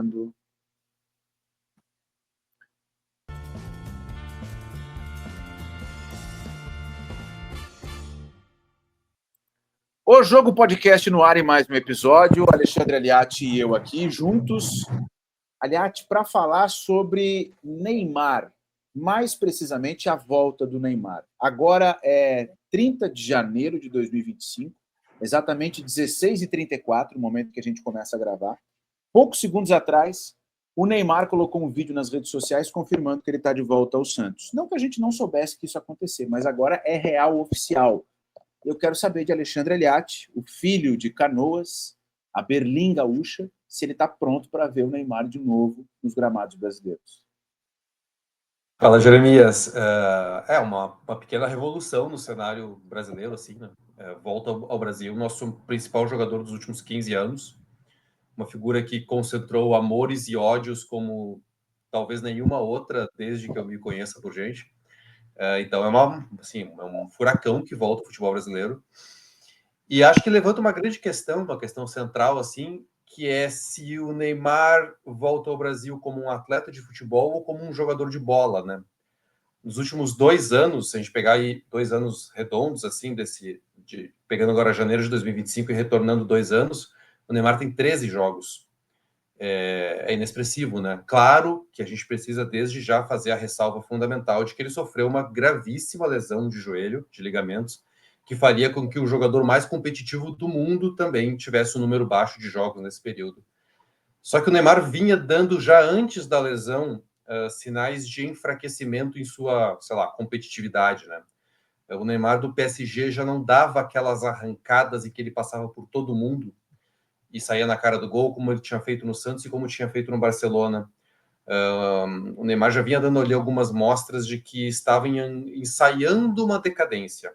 gravando. O Jogo Podcast no ar em mais um episódio. Alexandre Aliati e eu aqui juntos. Aliati, para falar sobre Neymar, mais precisamente a volta do Neymar. Agora é 30 de janeiro de 2025, exatamente 16h34, o momento que a gente começa a gravar. Poucos segundos atrás, o Neymar colocou um vídeo nas redes sociais confirmando que ele está de volta ao Santos. Não que a gente não soubesse que isso ia acontecer, mas agora é real, oficial. Eu quero saber de Alexandre Aliati, o filho de Canoas, a Berlim gaúcha, se ele está pronto para ver o Neymar de novo nos gramados brasileiros. Fala, Jeremias. É uma pequena revolução no cenário brasileiro, assim, né? Volta ao Brasil, nosso principal jogador dos últimos 15 anos, uma figura que concentrou amores e ódios como talvez nenhuma outra desde que eu me conheça por gente. Então é um furacão que volta ao futebol brasileiro. E acho que levanta uma grande questão, uma questão central, assim, que é se o Neymar volta ao Brasil como um atleta de futebol ou como um jogador de bola, né? Nos últimos 2 anos, se a gente pegar aí 2 anos redondos, assim, pegando agora janeiro de 2025 e retornando 2 anos, o Neymar tem 13 jogos. É inexpressivo, né? Claro que a gente precisa desde já fazer a ressalva fundamental de que ele sofreu uma gravíssima lesão de joelho, de ligamentos, que faria com que o jogador mais competitivo do mundo também tivesse um número baixo de jogos nesse período. Só que o Neymar vinha dando, já antes da lesão, sinais de enfraquecimento em sua, sei lá, competitividade, né? O Neymar do PSG já não dava aquelas arrancadas em que ele passava por todo mundo e saía na cara do gol, como ele tinha feito no Santos e como tinha feito no Barcelona. O Neymar já vinha dando ali algumas mostras de que estava ensaiando uma decadência,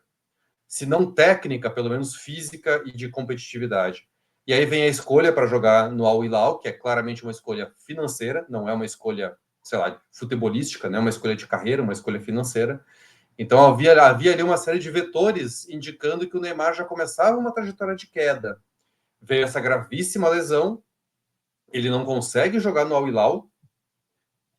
se não técnica, pelo menos física e de competitividade. E aí vem a escolha para jogar no Al Hilal, que é claramente uma escolha financeira, não é uma escolha, sei lá, futebolística, né? Uma escolha de carreira, uma escolha financeira. Então havia ali uma série de vetores indicando que o Neymar já começava uma trajetória de queda. Veio essa gravíssima lesão, ele não consegue jogar no Al Hilal,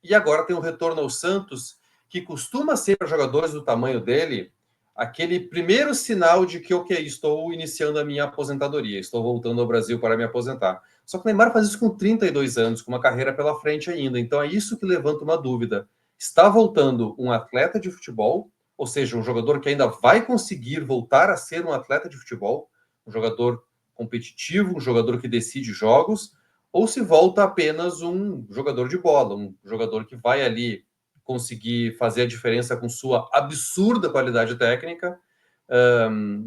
e agora tem um retorno ao Santos, que costuma ser para jogadores do tamanho dele aquele primeiro sinal de que, ok, estou iniciando a minha aposentadoria, estou voltando ao Brasil para me aposentar. Só que o Neymar faz isso com 32 anos, com uma carreira pela frente ainda. Então é isso que levanta uma dúvida. Está voltando um atleta de futebol, ou seja, um jogador que ainda vai conseguir voltar a ser um atleta de futebol, um jogador competitivo, um jogador que decide jogos, ou se volta apenas um jogador de bola, um jogador que vai ali conseguir fazer a diferença com sua absurda qualidade técnica,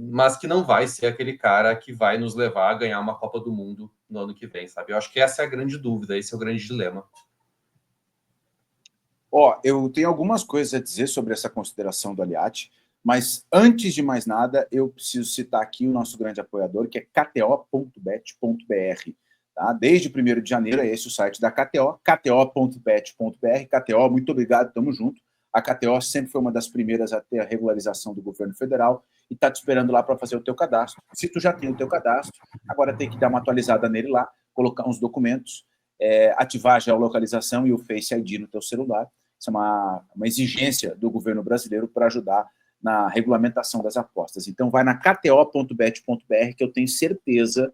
mas que não vai ser aquele cara que vai nos levar a ganhar uma Copa do Mundo no ano que vem, sabe? Eu acho que essa é a grande dúvida, esse é o grande dilema. Eu tenho algumas coisas a dizer sobre essa consideração do Aliati, mas antes de mais nada, eu preciso citar aqui o nosso grande apoiador, que é kto.bet.br. Tá? Desde o 1º de janeiro é esse o site da KTO, kto.bet.br. KTO, muito obrigado, tamo junto. A KTO sempre foi uma das primeiras a ter a regularização do governo federal e está te esperando lá para fazer o teu cadastro. Se tu já tem o teu cadastro, agora tem que dar uma atualizada nele lá, colocar uns documentos, ativar a geolocalização e o Face ID no teu celular. Isso é uma exigência do governo brasileiro para ajudar na regulamentação das apostas. Então, vai na kto.bet.br que eu tenho certeza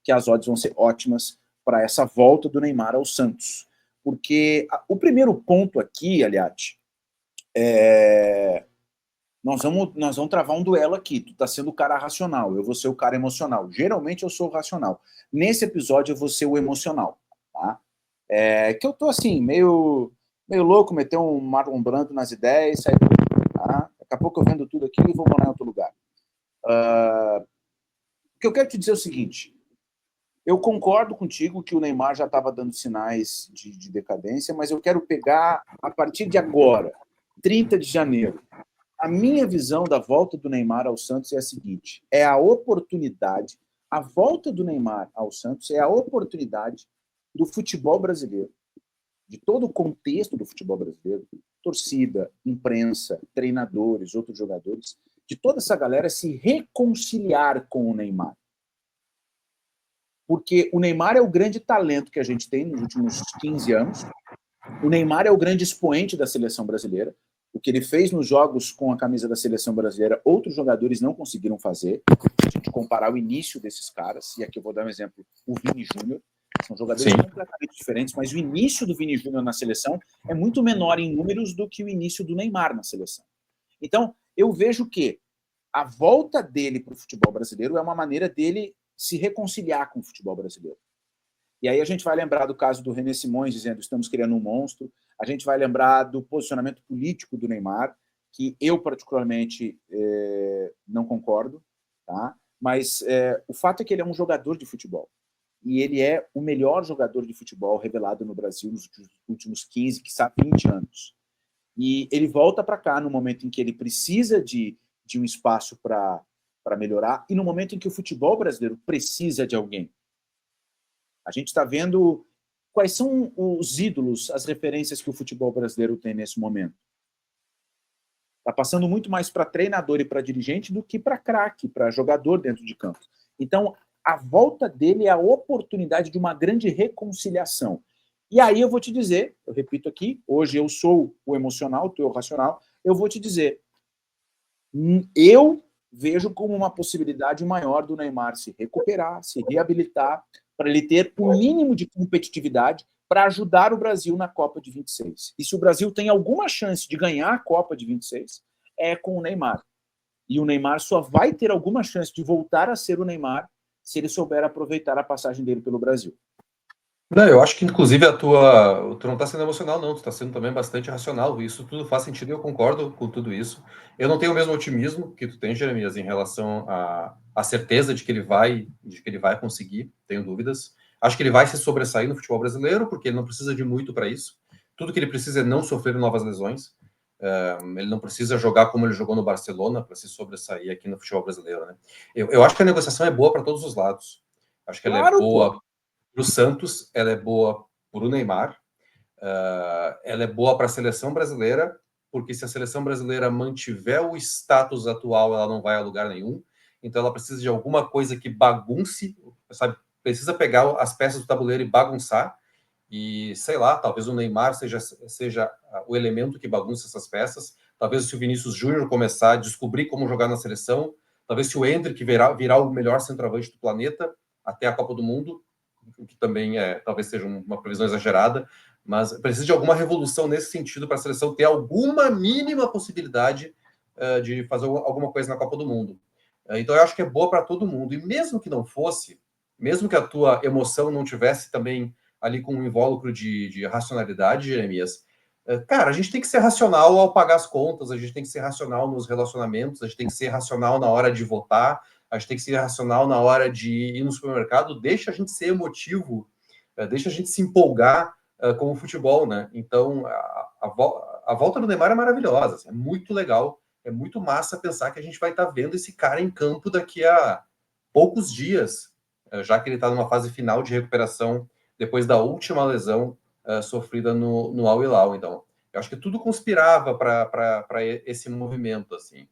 que as odds vão ser ótimas para essa volta do Neymar ao Santos. Porque o primeiro ponto aqui, Aliati, nós vamos travar um duelo aqui. Tu tá sendo o cara racional, eu vou ser o cara emocional. Geralmente eu sou o racional. Nesse episódio eu vou ser o emocional, tá? Que eu tô assim, meio louco, meter um Marlon Brando nas ideias, sair do... Tá? Daqui a pouco eu vendo tudo aqui e vou morar em outro lugar. O que eu quero te dizer é o seguinte, eu concordo contigo que o Neymar já estava dando sinais de decadência, mas eu quero pegar, a partir de agora, 30 de janeiro, a minha visão da volta do Neymar ao Santos é a seguinte, é a oportunidade, a volta do Neymar ao Santos é a oportunidade do futebol brasileiro, de todo o contexto do futebol brasileiro, torcida, imprensa, treinadores, outros jogadores, de toda essa galera se reconciliar com o Neymar. porque o Neymar é o grande talento que a gente tem nos últimos 15 anos. O Neymar é o grande expoente da seleção brasileira. O que ele fez nos jogos com a camisa da seleção brasileira, outros jogadores não conseguiram fazer. Se a gente comparar o início desses caras, e aqui eu vou dar um exemplo, o Vini Júnior, são jogadores completamente diferentes, mas o início do Vini Júnior na seleção é muito menor em números do que o início do Neymar na seleção. Então, eu vejo que a volta dele para o futebol brasileiro é uma maneira dele se reconciliar com o futebol brasileiro. E aí a gente vai lembrar do caso do René Simões dizendo estamos criando um monstro, a gente vai lembrar do posicionamento político do Neymar, que eu particularmente não concordo, tá? Mas o fato é que ele é um jogador de futebol. E ele é o melhor jogador de futebol revelado no Brasil nos últimos 15, quiçá 20 anos. E ele volta para cá no momento em que ele precisa de um espaço para melhorar e no momento em que o futebol brasileiro precisa de alguém. A gente está vendo quais são os ídolos, as referências que o futebol brasileiro tem nesse momento. Está passando muito mais para treinador e para dirigente do que para craque, para jogador dentro de campo. Então, a volta dele é a oportunidade de uma grande reconciliação. E aí eu vou te dizer, eu repito aqui, hoje eu sou o emocional, tu é o racional, eu vou te dizer, eu vejo como uma possibilidade maior do Neymar se recuperar, se reabilitar, para ele ter o mínimo de competitividade para ajudar o Brasil na Copa de 26. E se o Brasil tem alguma chance de ganhar a Copa de 26, é com o Neymar. E o Neymar só vai ter alguma chance de voltar a ser o Neymar se ele souber aproveitar a passagem dele pelo Brasil. Não, eu acho que, inclusive, tu não está sendo emocional, não. Tu está sendo também bastante racional. Isso tudo faz sentido e eu concordo com tudo isso. Eu não tenho o mesmo otimismo que tu tem, Jeremias, em relação à certeza de que ele vai conseguir. Tenho dúvidas. Acho que ele vai se sobressair no futebol brasileiro, porque ele não precisa de muito para isso. Tudo que ele precisa é não sofrer novas lesões. Ele não precisa jogar como ele jogou no Barcelona para se sobressair aqui no futebol brasileiro, né? Eu acho que a negociação é boa para todos os lados. Acho que ela é boa para o Santos, ela é boa para o Neymar, ela é boa para a seleção brasileira, porque se a seleção brasileira mantiver o status atual, ela não vai a lugar nenhum. Então ela precisa de alguma coisa que bagunce, sabe? Precisa pegar as peças do tabuleiro e bagunçar. E, sei lá, talvez o Neymar seja o elemento que bagunça essas peças. Talvez se o Vinícius Júnior começar a descobrir como jogar na seleção, talvez se o Endrick virar o melhor centroavante do planeta até a Copa do Mundo, o que também talvez seja uma previsão exagerada, mas precisa de alguma revolução nesse sentido para a seleção ter alguma mínima possibilidade de fazer alguma coisa na Copa do Mundo. Então eu acho que é boa para todo mundo. E mesmo que não fosse, mesmo que a tua emoção não tivesse também ali com um invólucro de racionalidade, Jeremias, cara, a gente tem que ser racional ao pagar as contas, a gente tem que ser racional nos relacionamentos, a gente tem que ser racional na hora de votar, a gente tem que ser racional na hora de ir no supermercado, deixa a gente ser emotivo, deixa a gente se empolgar com o futebol, né? Então, a volta do Neymar é maravilhosa, assim, é muito legal, é muito massa pensar que a gente vai estar vendo esse cara em campo daqui a poucos dias, já que ele está numa fase final de recuperação depois da última lesão sofrida no Al Hilal. Então, eu acho que tudo conspirava para esse movimento, assim.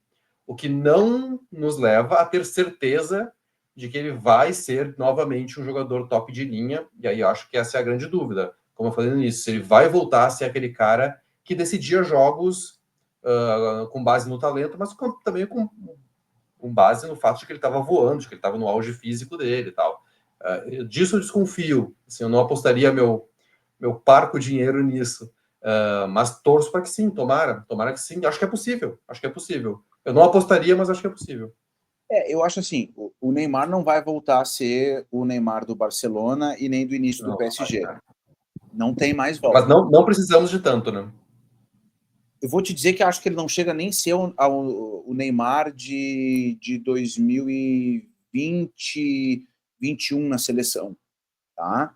O que não nos leva a ter certeza de que ele vai ser novamente um jogador top de linha, e aí eu acho que essa é a grande dúvida. Como eu falei no início, se ele vai voltar a ser aquele cara que decidia jogos com base no talento, mas também com base no fato de que ele estava voando, de que ele estava no auge físico dele e tal. Disso eu desconfio. Assim, eu não apostaria meu parco dinheiro nisso. Mas torço para que sim, tomara que sim. Acho que é possível. Eu não apostaria, mas acho que é possível. Eu acho assim, o Neymar não vai voltar a ser o Neymar do Barcelona e nem do início do PSG. Não tem mais volta. Mas não precisamos de tanto, né? Eu vou te dizer que acho que ele não chega nem a ser o Neymar de 2020, 21 na seleção, tá?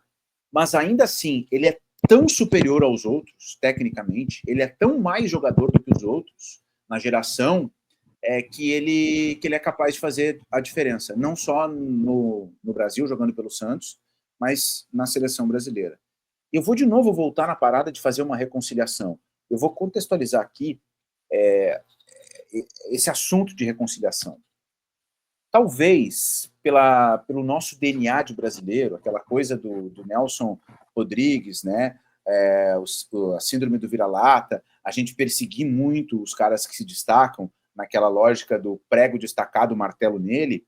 Mas ainda assim, ele é tão superior aos outros, tecnicamente, ele é tão mais jogador do que os outros na geração, que ele é capaz de fazer a diferença, não só no Brasil, jogando pelo Santos, mas na seleção brasileira. Eu vou de novo voltar na parada de fazer uma reconciliação. Eu vou contextualizar aqui esse assunto de reconciliação. Talvez pelo nosso DNA de brasileiro, aquela coisa do Nelson Rodrigues, né? A síndrome do vira-lata, a gente perseguir muito os caras que se destacam naquela lógica do prego destacado, martelo nele,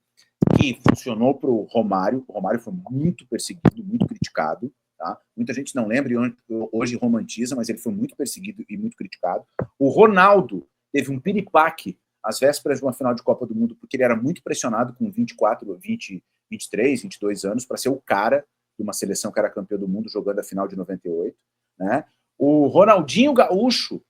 que funcionou para o Romário. O Romário foi muito perseguido, muito criticado. Tá? Muita gente não lembra e hoje romantiza, mas ele foi muito perseguido e muito criticado. O Ronaldo teve um piripaque às vésperas de uma final de Copa do Mundo, porque ele era muito pressionado com 24, 20, 23, 22 anos para ser o cara de uma seleção que era campeã do mundo jogando a final de 98. Né? O Ronaldinho Gaúcho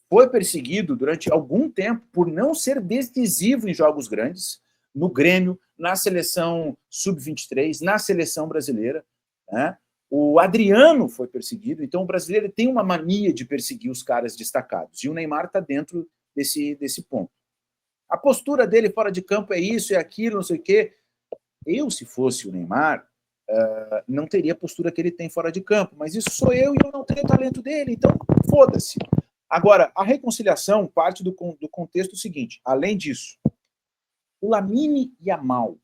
foi perseguido durante algum tempo por não ser decisivo em jogos grandes, no Grêmio, na seleção sub-23, na seleção brasileira. Né? O Adriano foi perseguido, então o brasileiro tem uma mania de perseguir os caras destacados, e o Neymar está dentro desse ponto. A postura dele fora de campo é isso, é aquilo, não sei o quê. Eu, se fosse o Neymar, não teria a postura que ele tem fora de campo, mas isso sou eu e eu não tenho o talento dele, então foda-se. Agora, a reconciliação parte do contexto seguinte, além disso, o Lamine Yamal,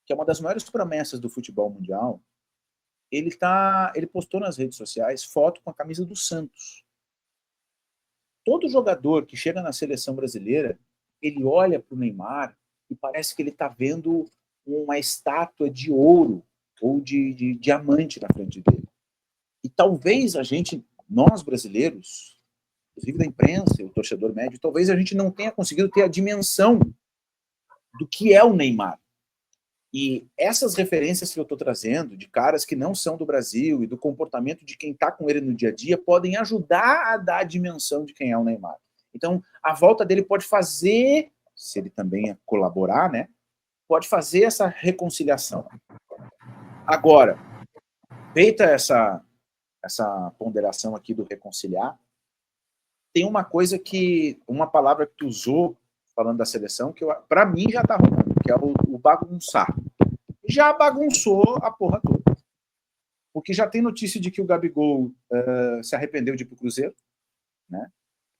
que é uma das maiores promessas do futebol mundial, ele postou nas redes sociais foto com a camisa do Santos. Todo jogador que chega na seleção brasileira, ele olha para o Neymar e parece que ele está vendo uma estátua de ouro ou de diamante na frente dele. E talvez nós brasileiros, inclusive da imprensa, o torcedor médio, talvez a gente não tenha conseguido ter a dimensão do que é o Neymar. E essas referências que eu estou trazendo, de caras que não são do Brasil e do comportamento de quem está com ele no dia a dia, podem ajudar a dar a dimensão de quem é o Neymar. Então, a volta dele pode fazer, se ele também colaborar, né, pode fazer essa reconciliação. Agora, feita essa ponderação aqui do reconciliar, tem uma palavra que tu usou, falando da seleção, que para mim já está rolando, que é o bagunçar. Já bagunçou a porra toda. Porque já tem notícia de que o Gabigol se arrependeu de ir para o Cruzeiro, né?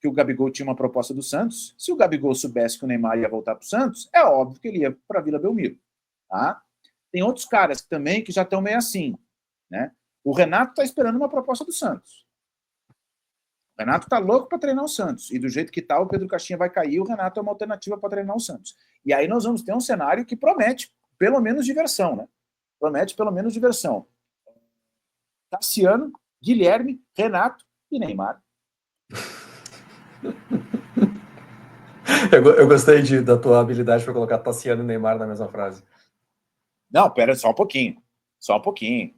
Que o Gabigol tinha uma proposta do Santos. Se o Gabigol soubesse que o Neymar ia voltar para o Santos, é óbvio que ele ia para a Vila Belmiro. Tá? Tem outros caras também que já estão meio assim. Né? O Renato está esperando uma proposta do Santos. O Renato está louco para treinar o Santos. E do jeito que está, o Pedro Caixinha vai cair, o Renato é uma alternativa para treinar o Santos. E aí nós vamos ter um cenário que promete pelo menos diversão, né? Promete pelo menos diversão. Tassiano, Guilherme, Renato e Neymar. Eu gostei da tua habilidade para colocar Tassiano e Neymar na mesma frase. Não, pera, só um pouquinho. Só um pouquinho.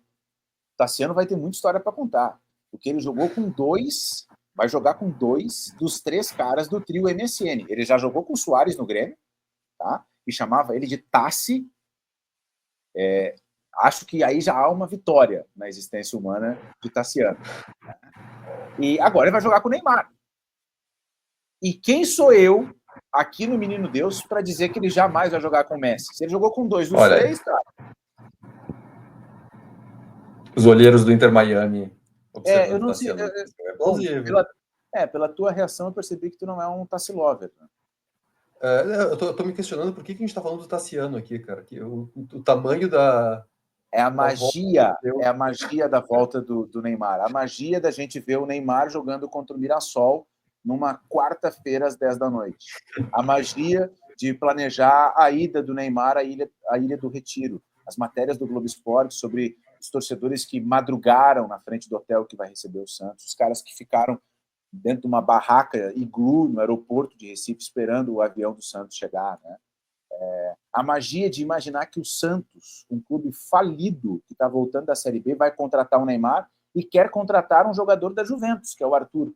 Tassiano vai ter muita história para contar. Porque ele jogou com dois, vai jogar com dois dos três caras do trio MSN. Ele já jogou com o Soares no Grêmio, tá? E chamava ele de Tassi. Acho que aí já há uma vitória na existência humana de Tassiano. E agora ele vai jogar com o Neymar. E quem sou eu, aqui no Menino Deus, para dizer que ele jamais vai jogar com o Messi? Se ele jogou com dois dos três, tá. Os olheiros do Inter Miami. Eu não sei. Pela tua reação, eu percebi que tu não é um Tassilover. Né? Eu tô me questionando por que a gente tá falando do Tassiano aqui, cara. Que o tamanho da. É a magia da volta do Neymar. A magia da gente ver o Neymar jogando contra o Mirassol numa quarta-feira às 10 da noite. A magia de planejar a ida do Neymar à Ilha do Retiro. As matérias do Globo Esporte sobre os torcedores que madrugaram na frente do hotel que vai receber o Santos, os caras que ficaram dentro de uma barraca iglu no aeroporto de Recife esperando o avião do Santos chegar, né? A magia de imaginar que o Santos, um clube falido que está voltando da Série B, vai contratar o Neymar e quer contratar um jogador da Juventus, que é o Arthur.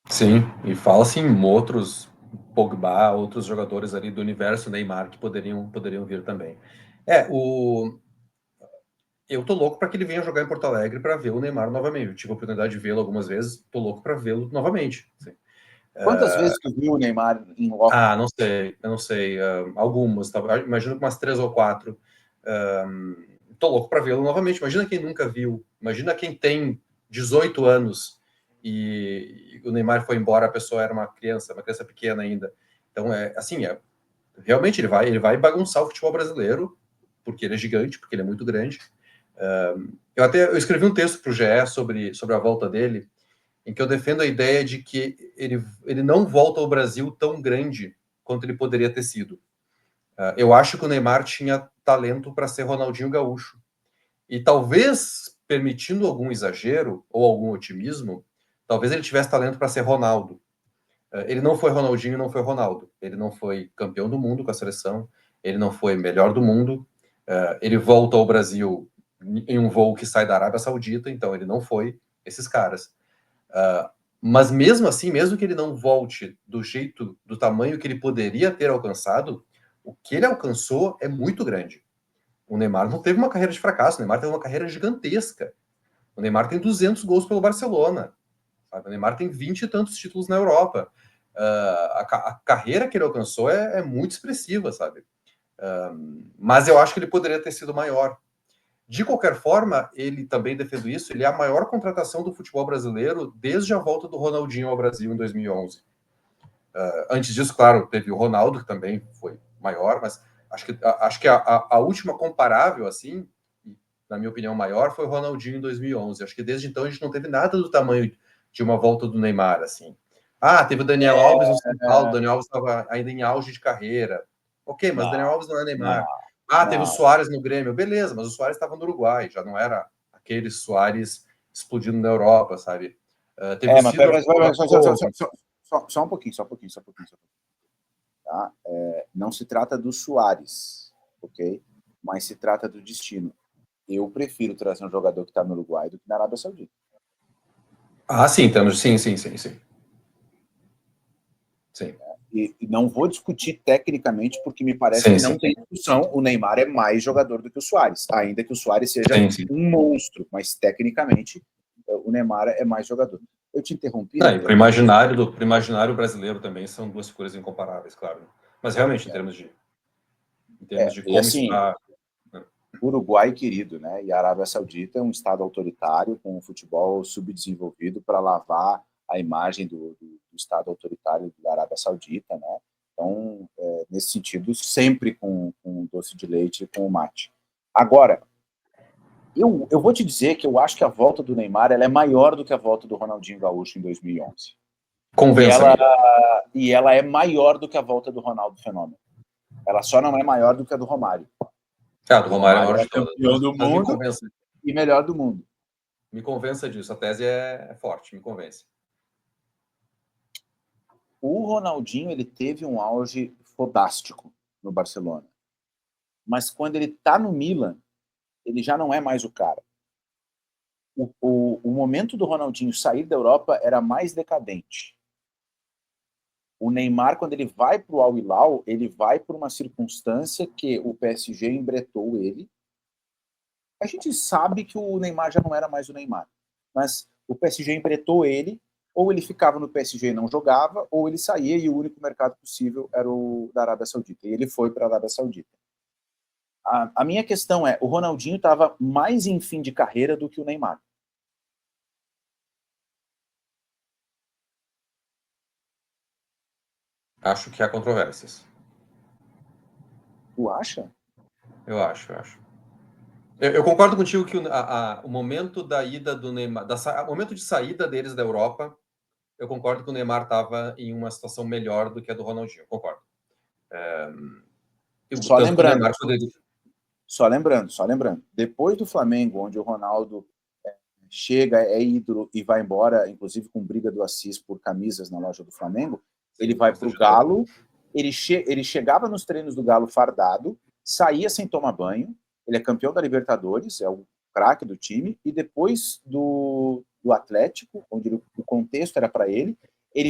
Sim, e fala-se em outros, Pogba, outros jogadores ali do universo Neymar que poderiam vir também. Eu tô louco para que ele venha jogar em Porto Alegre para ver o Neymar novamente. Eu tive a oportunidade de vê-lo algumas vezes, tô louco para vê-lo novamente. Assim. Quantas vezes tu viu o Neymar em loco? Eu não sei. Algumas, tá? Imagino que umas 3 ou 4. Tô louco para vê-lo novamente. Imagina quem nunca viu. Imagina quem tem 18 anos e o Neymar foi embora, a pessoa era uma criança pequena ainda. Então, realmente ele vai bagunçar o futebol brasileiro porque ele é gigante, porque ele é muito grande. Eu escrevi um texto para o GE sobre a volta dele, em que eu defendo a ideia de que ele não volta ao Brasil tão grande quanto ele poderia ter sido. Eu acho que o Neymar tinha talento para ser Ronaldinho Gaúcho. E talvez, permitindo algum exagero ou algum otimismo, talvez ele tivesse talento para ser Ronaldo. Ele não foi Ronaldinho, não foi Ronaldo. Ele não foi campeão do mundo com a seleção, ele não foi melhor do mundo. Ele volta ao Brasil em um voo que sai da Arábia Saudita, então ele não foi esses caras. Mas mesmo assim, mesmo que ele não volte do tamanho que ele poderia ter alcançado, o que ele alcançou é muito grande. O Neymar não teve uma carreira de fracasso, o Neymar teve uma carreira gigantesca. O Neymar tem 200 gols pelo Barcelona. Sabe? O Neymar tem 20 e tantos títulos na Europa. A carreira que ele alcançou é muito expressiva, sabe? Mas eu acho que ele poderia ter sido maior. De qualquer forma, ele também defende isso, ele é a maior contratação do futebol brasileiro desde a volta do Ronaldinho ao Brasil em 2011. Antes disso, claro, teve o Ronaldo, que também foi maior, mas acho que a última comparável, assim, na minha opinião, maior, foi o Ronaldinho em 2011. Acho que desde então a gente não teve nada do tamanho de uma volta do Neymar, assim. Teve o Daniel Alves no São Paulo, o Daniel Alves estava ainda em auge de carreira. Ok, mas o Daniel Alves não é Neymar. Teve o Suárez no Grêmio, beleza, mas o Suárez estava no Uruguai, já não era aquele Suárez explodindo na Europa, sabe? Teve o só um pouquinho. Tá? Não se trata do Suárez, ok? Mas se trata do destino. Eu prefiro trazer um jogador que está no Uruguai do que na Arábia Saudita. Sim, temos. Sim. E não vou discutir tecnicamente, porque me parece que não tem discussão. O Neymar é mais jogador do que o Suárez, ainda que o Suárez seja um monstro, mas tecnicamente o Neymar é mais jogador. Eu te interrompi. Para o imaginário brasileiro também são duas coisas incomparáveis, claro. Mas realmente, em termos de como assim, está... Uruguai querido, né? E a Arábia Saudita é um estado autoritário com um futebol subdesenvolvido para lavar a imagem do estado autoritário da Arábia Saudita, né? Então, nesse sentido, sempre com doce de leite e com o mate. Agora, eu vou te dizer que eu acho que a volta do Neymar ela é maior do que a volta do Ronaldinho Gaúcho em 2011. Convença-me. E ela é maior do que a volta do Ronaldo Fenômeno. Ela só não é maior do que a do Romário. Do Romário é maior de todas. Campeão do mundo e melhor do mundo. Me convença disso. A tese é forte, me convence. O Ronaldinho ele teve um auge fodástico no Barcelona. Mas quando ele está no Milan, ele já não é mais o cara. O momento do Ronaldinho sair da Europa era mais decadente. O Neymar, quando ele vai para o Al Hilal, ele vai por uma circunstância que o PSG embretou ele. A gente sabe que o Neymar já não era mais o Neymar, mas o PSG embretou ele, ou ele ficava no PSG e não jogava, ou ele saía e o único mercado possível era o da Arábia Saudita. E ele foi para a Arábia Saudita. A minha questão é, o Ronaldinho estava mais em fim de carreira do que o Neymar. Acho que há controvérsias. Tu acha? Eu acho. Eu concordo contigo que o momento da ida do Neymar, o momento de saída deles da Europa, eu concordo que o Neymar estava em uma situação melhor do que a do Ronaldinho. Eu concordo. Só lembrando, depois do Flamengo, onde o Ronaldo chega, é ídolo e vai embora, inclusive com briga do Assis por camisas na loja do Flamengo, ele vai para o Galo, ele chegava nos treinos do Galo fardado, saía sem tomar banho, ele é campeão da Libertadores, é o craque do time, e depois do Atlético, onde o contexto era para ele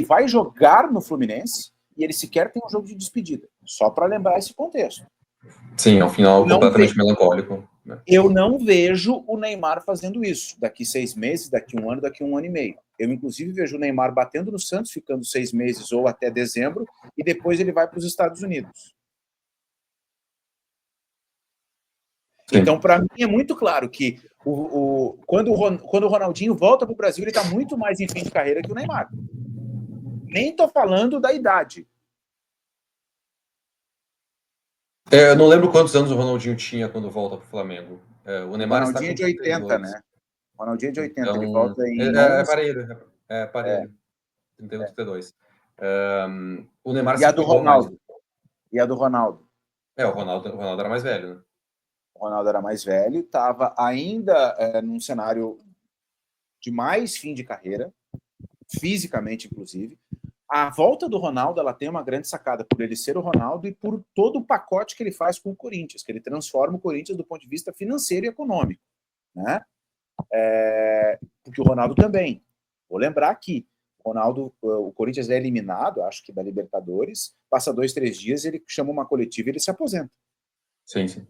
vai jogar no Fluminense e ele sequer tem um jogo de despedida, só para lembrar esse contexto. Sim, é um final completamente melancólico. Né? Eu não vejo o Neymar fazendo isso daqui 6 meses, daqui 1 ano, daqui 1 ano e meio. Eu, inclusive, vejo o Neymar batendo no Santos, ficando 6 meses ou até dezembro, e depois ele vai para os Estados Unidos. Sim. Então, para mim, é muito claro que quando o Ronaldinho volta para o Brasil, ele está muito mais em fim de carreira que o Neymar. Nem estou falando da idade. Eu não lembro quantos anos o Ronaldinho tinha quando volta para o Flamengo. O Neymar está Ronaldinho é com de 80, 32. né? O Ronaldinho é de 80, ele Então, volta em é 11. parelho. É É, parelho. 31, é. 32. O Neymar E a se do cuidou mais. Ronaldo? E a do Ronaldo? O Ronaldo era mais velho, né? O Ronaldo era mais velho, estava ainda num cenário de mais fim de carreira, fisicamente, inclusive. A volta do Ronaldo, ela tem uma grande sacada por ele ser o Ronaldo e por todo o pacote que ele faz com o Corinthians, que ele transforma o Corinthians do ponto de vista financeiro e econômico, né? Porque o Ronaldo também. Vou lembrar aqui, o Corinthians é eliminado, acho que da Libertadores, passa 2, 3 dias, ele chama uma coletiva e ele se aposenta. Sim, sim.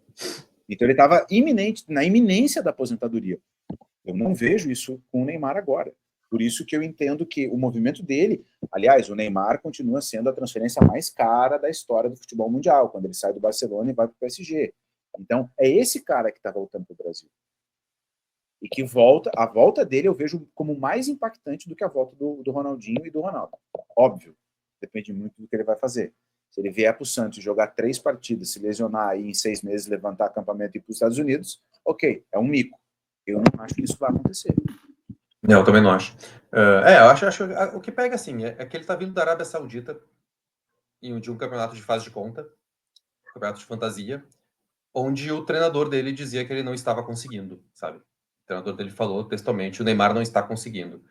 Então ele estava na iminência da aposentadoria. Eu não vejo isso com o Neymar agora. Por isso que eu entendo que o movimento dele, aliás, o Neymar continua sendo a transferência mais cara da história do futebol mundial, quando ele sai do Barcelona e vai para o PSG. Então, é esse cara que está voltando para o Brasil. E que a volta dele eu vejo como mais impactante do que a volta do Ronaldinho e do Ronaldo. Óbvio, depende muito do que ele vai fazer. Se ele vier para o Santos jogar 3 partidas, se lesionar e em 6 meses levantar acampamento e ir para os Estados Unidos, ok, é um mico. Eu não acho que isso vai acontecer. Não, eu também não acho. Eu acho o que pega assim é que ele está vindo da Arábia Saudita de um campeonato de fase de conta, campeonato de fantasia, onde o treinador dele dizia que ele não estava conseguindo, sabe? O treinador dele falou textualmente: o Neymar não está conseguindo.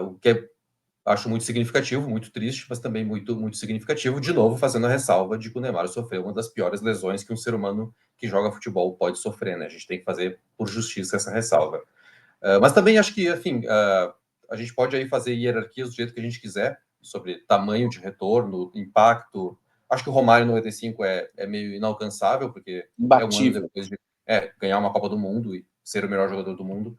O que acho muito significativo, muito triste, mas também muito, muito significativo, de novo fazendo a ressalva de que o Neymar sofreu uma das piores lesões que um ser humano que joga futebol pode sofrer, né? A gente tem que fazer por justiça essa ressalva. Mas também acho que, enfim, a gente pode aí fazer hierarquias do jeito que a gente quiser, sobre tamanho de retorno, impacto. Acho que o Romário 95 é meio inalcançável, porque é um ano Imbatível. depois de ganhar uma Copa do Mundo e ser o melhor jogador do mundo.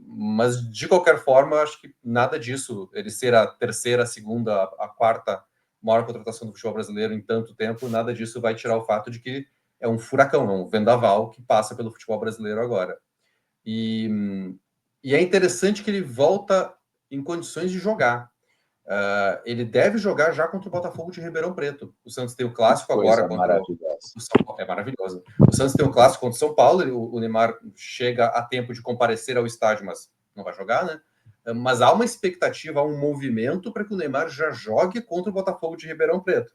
Mas, de qualquer forma, acho que nada disso, ele ser a terceira, a segunda, a quarta maior contratação do futebol brasileiro em tanto tempo, nada disso vai tirar o fato de que é um furacão, é um vendaval que passa pelo futebol brasileiro agora. E é interessante que ele volta em condições de jogar. Ele deve jogar já contra o Botafogo de Ribeirão Preto. O Santos tem o clássico agora Coisa contra maravilhosa. o São Paulo. É maravilhoso. O Santos tem o clássico contra o São Paulo. O Neymar chega a tempo de comparecer ao estádio, mas não vai jogar, né? Mas há uma expectativa, há um movimento para que o Neymar já jogue contra o Botafogo de Ribeirão Preto.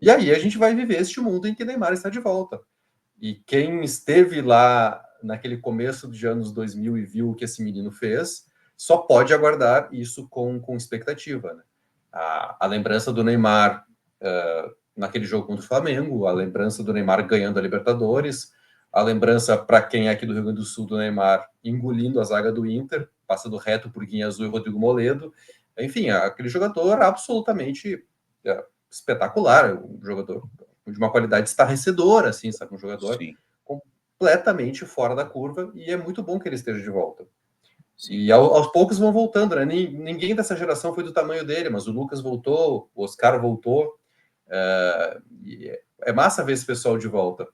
E aí a gente vai viver este mundo em que Neymar está de volta. E quem esteve lá naquele começo de anos 2000 e viu o que esse menino fez, só pode aguardar isso com expectativa. Né? A lembrança do Neymar naquele jogo contra o Flamengo, a lembrança do Neymar ganhando a Libertadores, a lembrança para quem é aqui do Rio Grande do Sul do Neymar engolindo a zaga do Inter, passando reto por Guinha Azul e Rodrigo Moledo. Enfim, aquele jogador absolutamente espetacular, um jogador de uma qualidade estarrecedora, assim, sabe? Um jogador Sim, completamente fora da curva e é muito bom que ele esteja de volta. sim. E aos poucos vão voltando, né? Ninguém dessa geração foi do tamanho dele, mas o Lucas voltou, o Oscar voltou. É massa ver esse pessoal de volta.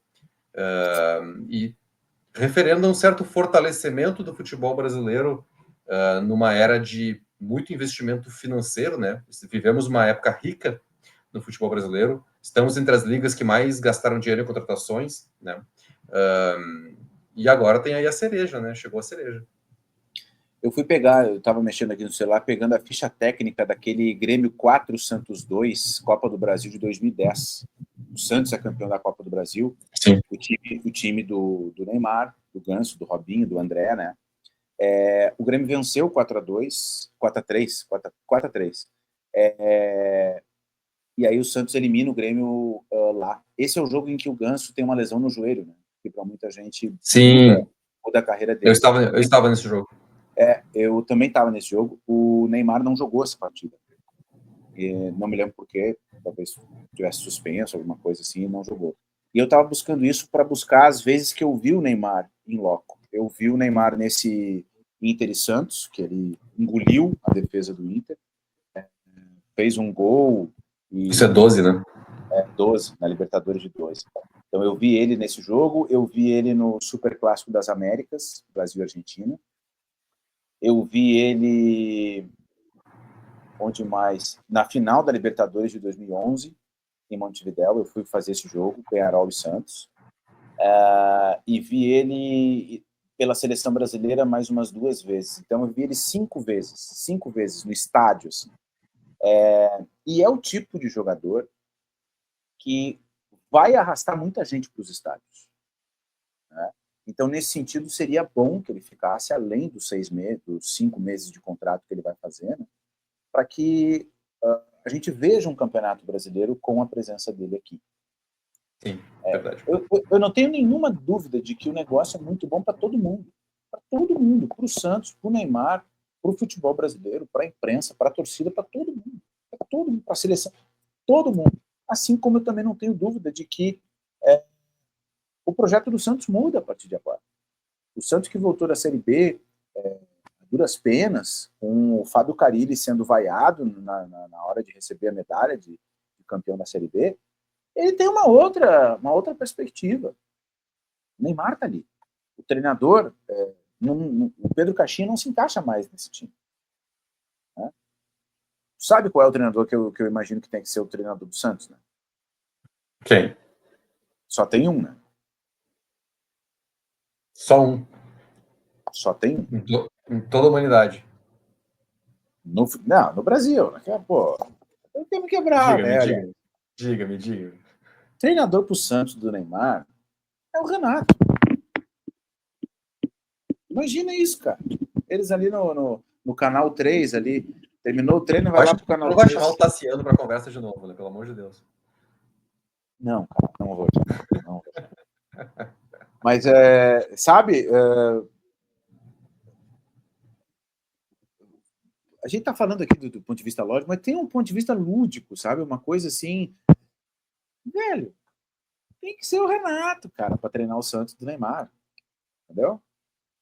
E referendo a um certo fortalecimento do futebol brasileiro numa era de muito investimento financeiro, né? Vivemos uma época rica no futebol brasileiro. Estamos entre as ligas que mais gastaram dinheiro em contratações, né? E agora tem aí a cereja, né? Chegou a cereja. Eu estava mexendo aqui no celular, pegando a ficha técnica daquele Grêmio 4 Santos 2, Copa do Brasil de 2010. O Santos é campeão da Copa do Brasil. Sim. O time do Neymar, do Ganso, do Robinho, do André, né? O Grêmio venceu 4-2, 4-3, 4-3. E aí o Santos elimina o Grêmio lá. Esse é o jogo em que o Ganso tem uma lesão no joelho, né? Que para muita gente Sim, muda a carreira eu dele. estava nesse jogo. Eu também estava nesse jogo. O Neymar não jogou essa partida. E não me lembro porquê, talvez tivesse suspenso, alguma coisa assim, e não jogou. E eu estava buscando isso para buscar as vezes que eu vi o Neymar em loco. Eu vi o Neymar nesse Inter e Santos, que ele engoliu a defesa do Inter, fez um gol Isso é e 12, né? 12, na Libertadores de 12. Então eu vi ele nesse jogo, eu vi ele no Super Clássico das Américas, Brasil e Argentina. Eu vi ele onde mais? Na final da Libertadores de 2011, em Montevidéu. Eu fui fazer esse jogo, Peñarol e Santos, e vi ele pela seleção brasileira mais umas 2 vezes. Então eu vi ele 5 vezes no estádio, assim. E é o tipo de jogador que vai arrastar muita gente para os estádios, né? Então, nesse sentido, seria bom que ele ficasse além dos 6 meses, dos 5 meses de contrato que ele vai fazer, né? Para que a gente veja um campeonato brasileiro com a presença dele aqui. Sim, verdade. Eu não tenho nenhuma dúvida de que o negócio é muito bom para todo mundo. Para todo mundo. Para o Santos, para o Neymar, para o futebol brasileiro, para a imprensa, para a torcida, para todo mundo. Para todo mundo, para a seleção. Todo mundo. Assim como eu também não tenho dúvida de que o projeto do Santos muda a partir de agora. O Santos que voltou da Série B, a duras penas, com o Fábio Carille sendo vaiado na hora de receber a medalha de campeão da Série B, ele tem uma outra perspectiva. O Neymar está ali. O treinador, o Pedro Caixinha não se encaixa mais nesse time, né? Sabe qual é o treinador que eu imagino que tem que ser o treinador do Santos, né? Quem? Só tem um, né? Só um. Só tem um. Em toda a humanidade. No Brasil. Né? Pô, eu tenho que quebrar, né? Diga-me. Treinador pro Santos do Neymar é o Renato. Imagina isso, cara. Eles ali no canal 3 ali, terminou o treino e vai lá pro canal 3. Não vai chamar o Tassiano pra conversa de novo, né? Pelo amor de Deus. Não, cara, não vou chamar. Mas, sabe, a gente tá falando aqui do ponto de vista lógico, mas tem um ponto de vista lúdico, sabe? Uma coisa assim, velho, tem que ser o Renato, cara, para treinar o Santos do Neymar, entendeu?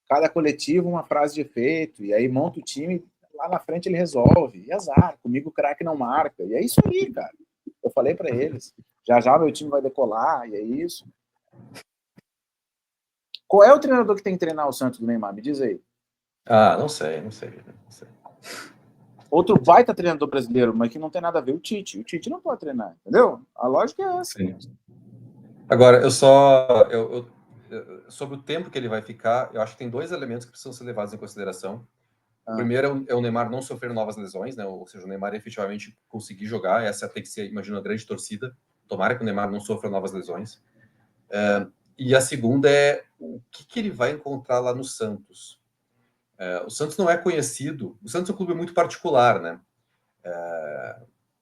Cada coletivo uma frase de efeito, e aí monta o time, lá na frente ele resolve, e azar, comigo o craque não marca, e é isso aí, cara. Eu falei para eles, já meu time vai decolar, e é isso. Qual é o treinador que tem que treinar o Santos do Neymar? Me diz aí. Não sei. Outro baita treinador brasileiro, mas que não tem nada a ver, o Tite. O Tite não pode treinar, entendeu? A lógica é essa. Sim. Agora, sobre o tempo que ele vai ficar, eu acho que tem 2 elementos que precisam ser levados em consideração. O primeiro é o Neymar não sofrer novas lesões, né? Ou seja, o Neymar efetivamente conseguir jogar. Essa tem que ser, imagino, a grande torcida. Tomara que o Neymar não sofra novas lesões. E a segunda é o que ele vai encontrar lá no Santos. O Santos não é conhecido. O Santos é um clube muito particular, né?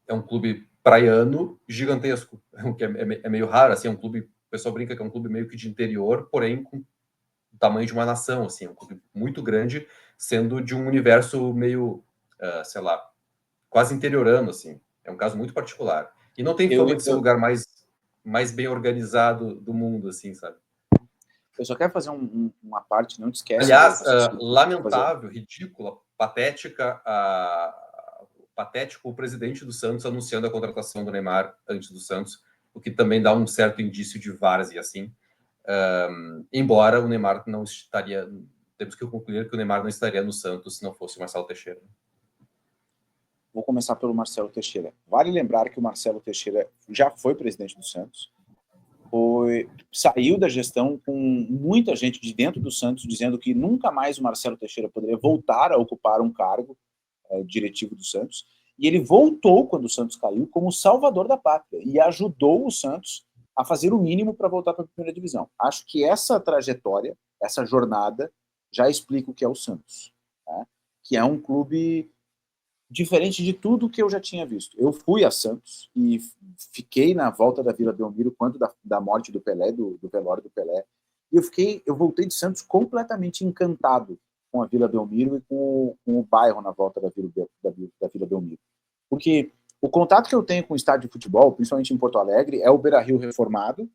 É um clube praiano gigantesco, o que é meio raro, assim, é um clube, o pessoal brinca que é um clube meio que de interior, porém com o tamanho de uma nação, assim, é um clube muito grande, sendo de um universo meio, sei lá, quase interiorano, assim, é um caso muito particular. E não tem fama de ser o lugar mais bem organizado do mundo, assim, sabe? Eu só quero fazer uma parte, não te esquece. Aliás, lamentável, ridícula, patético o presidente do Santos anunciando a contratação do Neymar antes do Santos, o que também dá um certo indício de várzea, assim. Embora o Neymar não estaria... Temos que concluir que o Neymar não estaria no Santos se não fosse o Marcelo Teixeira. Vou começar pelo Marcelo Teixeira. Vale lembrar que o Marcelo Teixeira já foi presidente do Santos, saiu da gestão com muita gente de dentro do Santos dizendo que nunca mais o Marcelo Teixeira poderia voltar a ocupar um cargo diretivo do Santos, e ele voltou quando o Santos caiu como salvador da pátria e ajudou o Santos a fazer o mínimo para voltar para a primeira divisão. Acho que essa trajetória, essa jornada, já explica o que é o Santos, tá? Que é um clube diferente de tudo que eu já tinha visto. Eu fui a Santos e fiquei na volta da Vila Belmiro quando da morte do Pelé, do velório do Pelé, e eu voltei de Santos completamente encantado com a Vila Belmiro e com o bairro na volta da Vila Belmiro. Porque o contato que eu tenho com o estádio de futebol, principalmente em Porto Alegre, é o Beira-Rio reformado,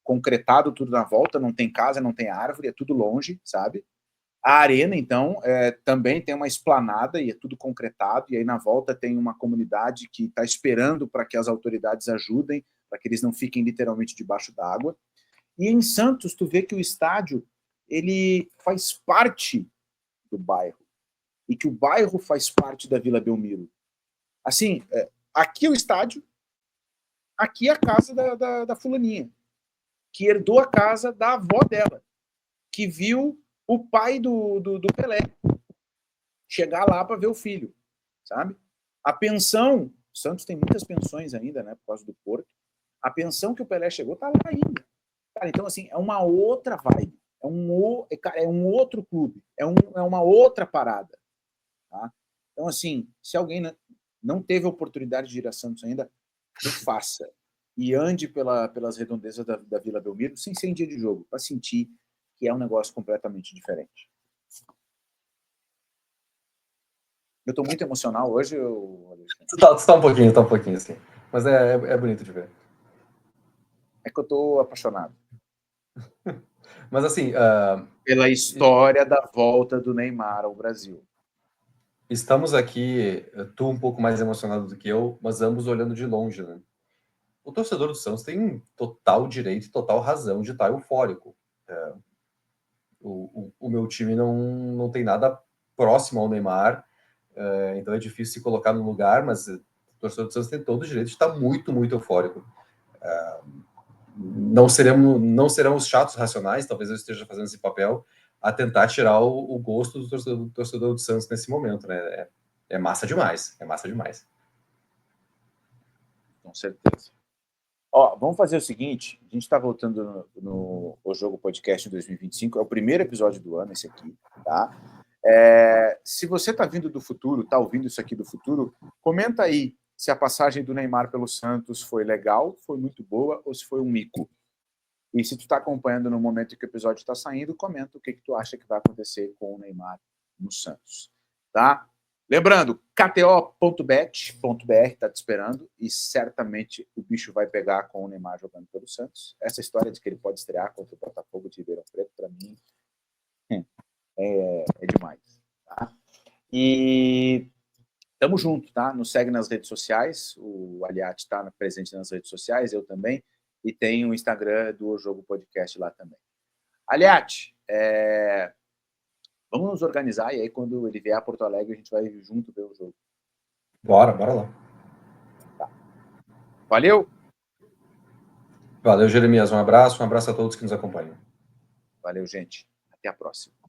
concretado tudo na volta, não tem casa, não tem árvore, é tudo longe, sabe? A arena, então, também tem uma esplanada e é tudo concretado, e aí na volta tem uma comunidade que está esperando para que as autoridades ajudem, para que eles não fiquem literalmente debaixo d'água. E em Santos, tu vê que o estádio, ele faz parte do bairro, e que o bairro faz parte da Vila Belmiro. Assim, aqui é o estádio, aqui é a casa da fulaninha, que herdou a casa da avó dela, que viu o pai do Pelé chegar lá para ver o filho, sabe? A pensão, o Santos tem muitas pensões ainda, né, por causa do Porto. A pensão que o Pelé chegou tá lá ainda. Cara, então, assim, é uma outra vibe. É um outro clube. É uma outra parada. Tá? Então, assim, se alguém não teve a oportunidade de ir a Santos ainda, que faça. E ande pelas redondezas da Vila Belmiro sem ser em dia de jogo, para sentir que é um negócio completamente diferente. Eu estou muito emocional hoje, Alexandre? Tá um pouquinho, assim. Mas é bonito de ver. É que eu estou apaixonado. Mas assim... pela história da volta do Neymar ao Brasil. Estamos aqui, tu um pouco mais emocionado do que eu, mas ambos olhando de longe, né? O torcedor do Santos tem total direito, total razão de estar eufórico. O meu time não tem nada próximo ao Neymar, então é difícil se colocar no lugar, mas o torcedor do Santos tem todo o direito de estar muito, muito eufórico. Não serão os chatos racionais, talvez eu esteja fazendo esse papel, a tentar tirar o gosto do torcedor do Santos nesse momento, né? É massa demais, é massa demais. Com certeza. Ó, vamos fazer o seguinte, a gente está voltando no Jogo Podcast em 2025, é o primeiro episódio do ano, esse aqui, tá? Se você está vindo do futuro, está ouvindo isso aqui do futuro, comenta aí se a passagem do Neymar pelo Santos foi legal, foi muito boa ou se foi um mico. E se tu está acompanhando no momento em que o episódio está saindo, comenta o que tu acha que vai acontecer com o Neymar no Santos, tá? Lembrando, kto.bet.br está te esperando e certamente o bicho vai pegar com o Neymar jogando pelo Santos. Essa história de que ele pode estrear contra o Botafogo de Ribeirão Preto, para mim, é demais. Tá? E tamo junto, tá? Nos segue nas redes sociais, o Aliati está presente nas redes sociais, eu também, e tem o Instagram do O Jogo Podcast lá também. Aliati, vamos nos organizar e aí quando ele vier a Porto Alegre a gente vai junto ver o jogo. Bora lá. Tá. Valeu? Valeu, Jeremias. Um abraço a todos que nos acompanham. Valeu, gente. Até a próxima.